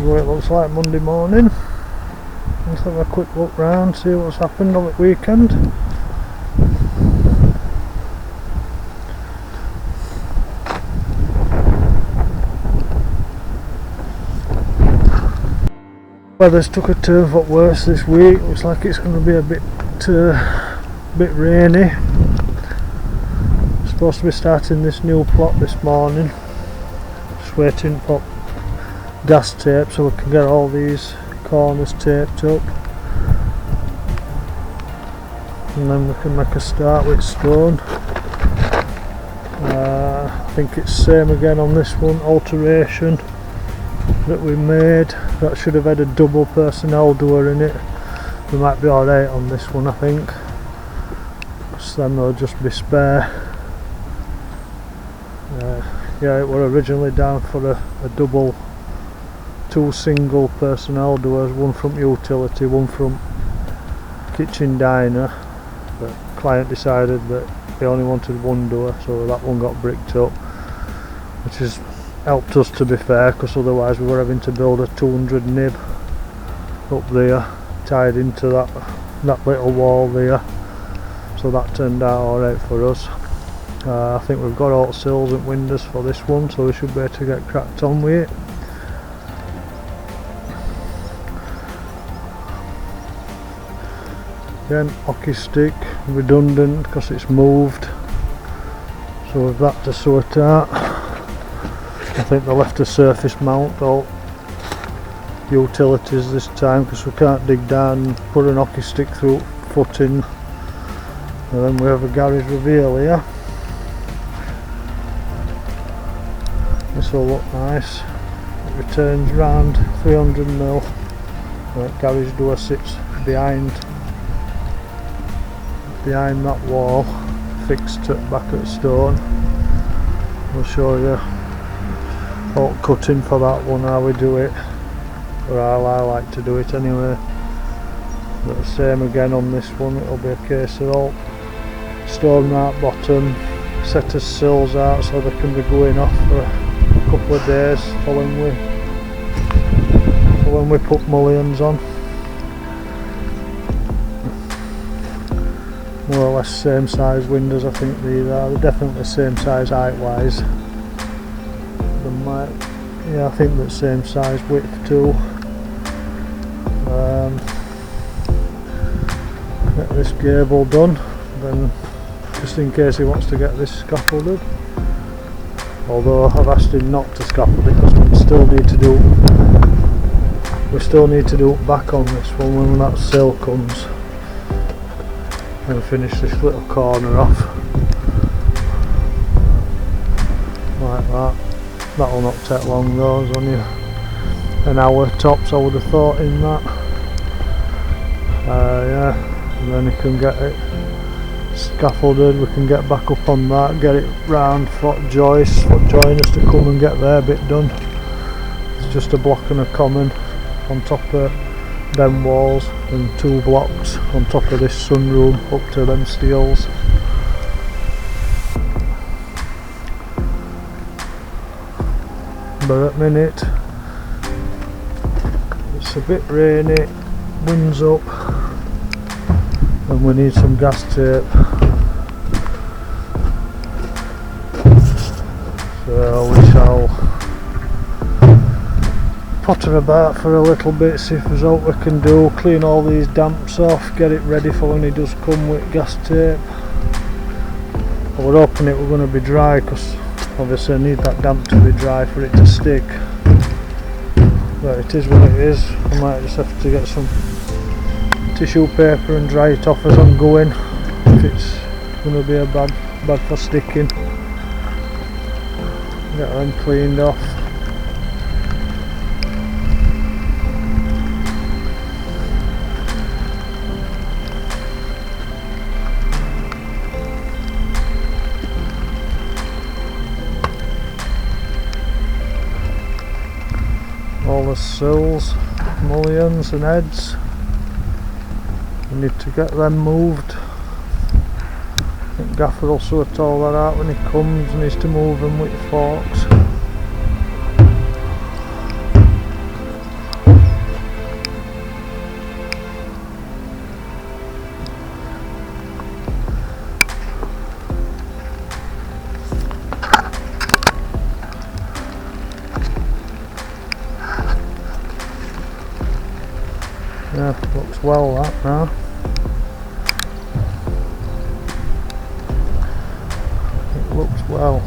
what it looks like Monday morning. Let's have a quick look round, see what's happened on the weekend. Weather's took a turn for worse this week. Looks like it's going to be a bit rainy. Supposed to be starting this new plot this morning. Just waiting for gas tape so we can get all these corners taped up, and then we can make a start with stone. I think it's same again on this one, alteration that we made. That should have had a double personnel door in it. We might be alright on this one, I think. So then there'll just be spare. Yeah, it were originally down for a double, two single personnel doors, one from utility, one from kitchen diner, but client decided that they only wanted one door, so that one got bricked up, which has helped us, to be fair, because otherwise we were having to build a 200 nib up there tied into that little wall there, so that turned out alright for us. I think we've got all sills and windows for this one, so we should be able to get cracked on with it. Again, hockey stick, redundant because it's moved, so we've that to sort out. I think they left a surface mount all utilities this time because we can't dig down and put an hockey stick through footing. And then we have a garage reveal here. This will look nice. It returns round 300mm. The garage door sits behind that wall, fixed back at stone. We'll show you all cutting for that one, how we do it, or how I like to do it anyway. But the same again on this one, it'll be a case of all stone right bottom, set as sills out so they can be going off for a couple of days for when we put mullions on. More or less same size windows, I think these are. They're definitely same size height wise. Yeah, I think they're same size width too. Get this gable done, then just in case he wants to get this scaffolded. Although I've asked him not to scaffold it because we still need to do back on this one when that sill comes. And finish this little corner off like that. That'll not take long though, it's only an hour tops I would have thought in that. Yeah, and then you can get it scaffolded, we can get back up on that, get it round foot joiners to come and get their bit done. It's just a block and a common on top of them walls and 2 blocks on top of this sunroom up to them steels. But at minute it's a bit rainy, winds up, and we need some gas tape. So we shall potter about for a little bit, see if there's what we can do, clean all these damps off, get it ready for when he does come with gas tape. But we're hoping it we're going to be dry because obviously I need that damp to be dry for it to stick. But it is what it is. I might just have to get some tissue paper and dry it off as I'm going if it's going to be a bad for sticking. Get them cleaned off. All the sills, mullions and heads, we need to get them moved. I think Gaffer will sort all that out when he comes and needs to move them with forks. Yeah, looks well that now. It looks well.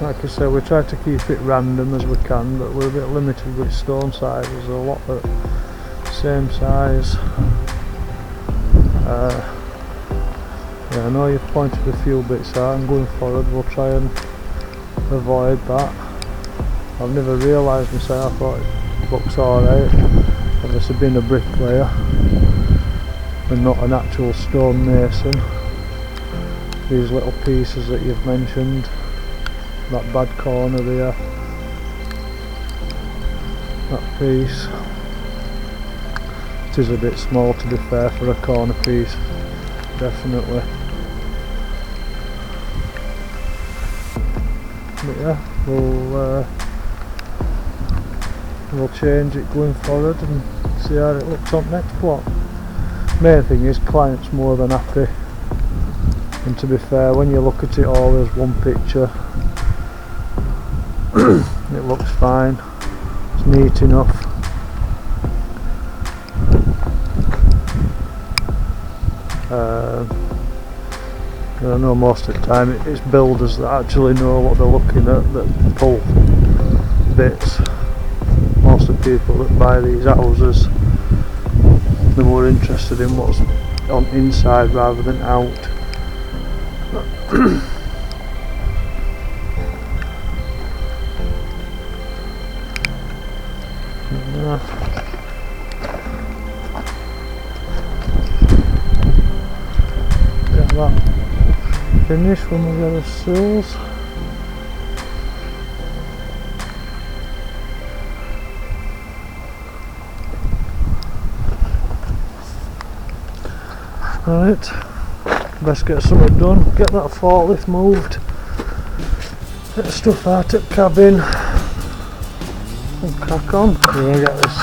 Like I said, we try to keep it random as we can, but we're a bit limited with stone sizes. There's a lot that same size. Yeah, I know you've pointed a few bits out, and going forward we'll try and avoid that. I've never realised myself, I thought it looks alright. Obviously being a bricklayer and not an actual stonemason, these little pieces that you've mentioned, that bad corner there, that piece, it is a bit small to be fair for a corner piece, definitely. But yeah, we'll change it going forward and see how it looks on next plot. Main thing is client's more than happy, and to be fair, when you look at it all as one picture, it looks fine, it's neat enough. I know most of the time it's builders that actually know what they're looking at that pull bits. Most of the people that buy these houses, they're more interested in what's on inside rather than out. Get that finished when we get the sills. Right, best get something done, get that forklift moved, get the stuff out at cabin and crack on. We're going to get this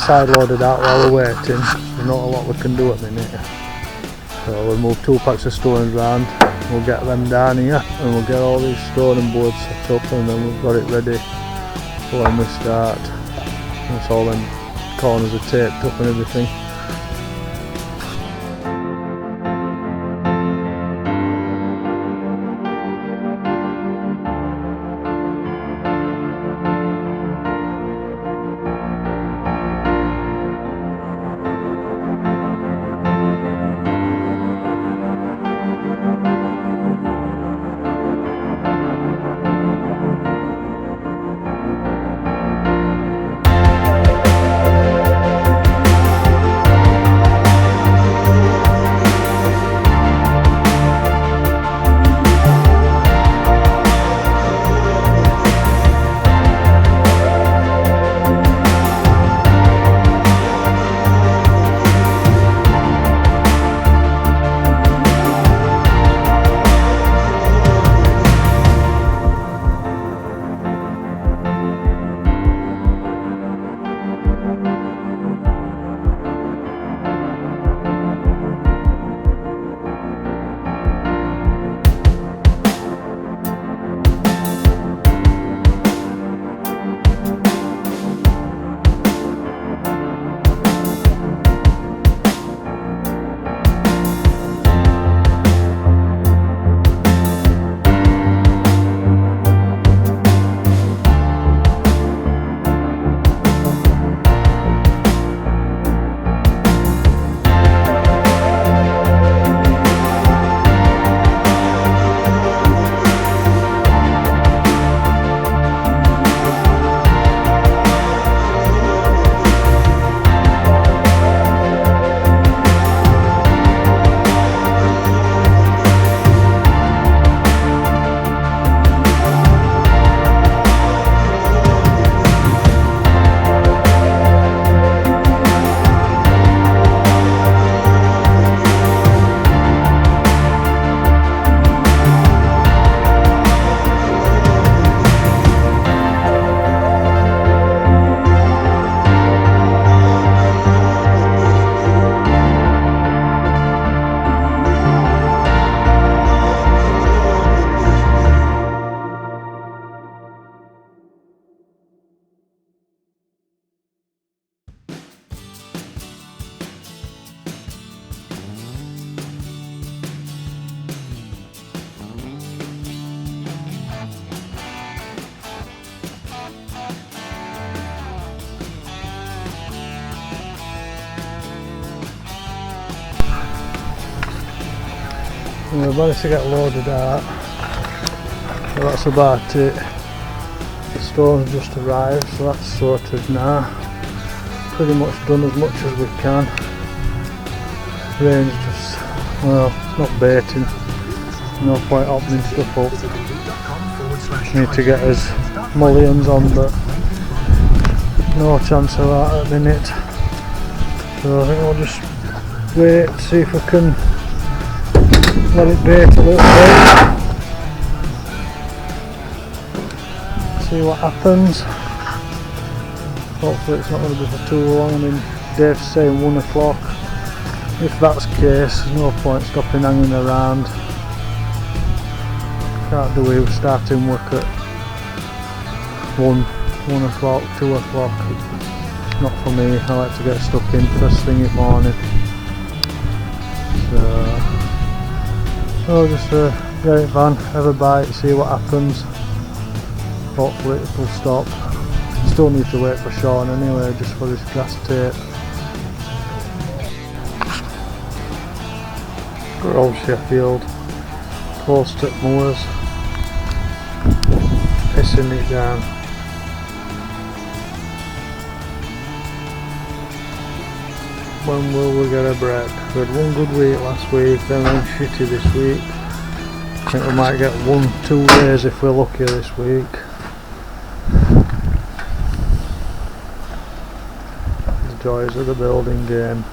side loaded out while we're waiting. There's not a lot we can do at the minute, so we'll move 2 packs of stones round, we'll get them down here and we'll get all these stone and boards set up, and then we've got it ready for when we start. Once all them corners are taped up and everything. And we managed to get loaded out. So that's about it. The stone's just arrived, so that's sorted now. Pretty much done as much as we can. Rain's just, well, it's not baiting. No point opening stuff up. Need to get us mullions on, but no chance of that at the minute. So I think we'll just wait, see if we can let it bait a little bit. See what happens. Hopefully it's not going to be for too long. I mean, Dave's saying 1 o'clock. If that's the case, there's no point stopping hanging around. Can't do it starting work at 1 o'clock, 2 o'clock. It's not for me. I like to get stuck in first thing in the morning. So just get it van, have a bite, see what happens. Hopefully it will stop. Still need to wait for Sean anyway, just for his grass tape. Good old Sheffield. Post at mowers. Pissing it down. When will we get a break? We had one good week last week, then one shitty this week. I think we might get 1-2 days if we're lucky this week. The joys of the building game.